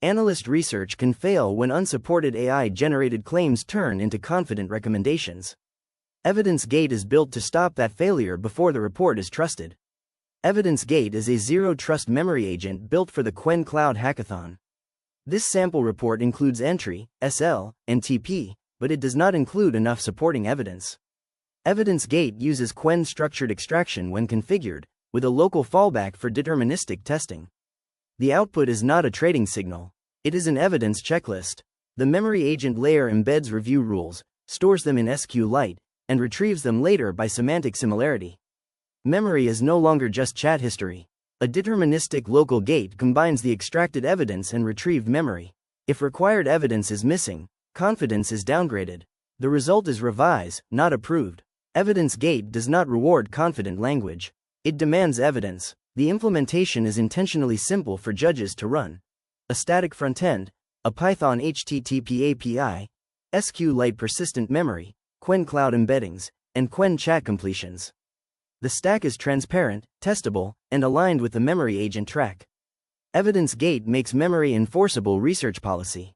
Analyst research can fail when unsupported AI-generated claims turn into confident recommendations. EvidenceGate is built to stop that failure before the report is trusted. EvidenceGate is a zero-trust memory agent built for the Qwen Cloud hackathon. This sample report includes entry, SL, and TP, but it does not include enough supporting evidence. EvidenceGate uses Qwen structured extraction when configured, with a local fallback for deterministic testing. The output is not a trading signal. It is an evidence checklist. The memory agent layer embeds review rules, stores them in SQLite, and retrieves them later by semantic similarity. Memory is no longer just chat history. A deterministic local gate combines the extracted evidence and retrieved memory. If required evidence is missing, confidence is downgraded. The result is revise, not approved. EvidenceGate does not reward confident language. It demands evidence. The implementation is intentionally simple for judges to run. A static frontend, a Python HTTP API, SQLite persistent memory, Qwen Cloud embeddings, and Qwen chat completions. The stack is transparent, testable, and aligned with the memory agent track. EvidenceGate makes memory enforceable research policy.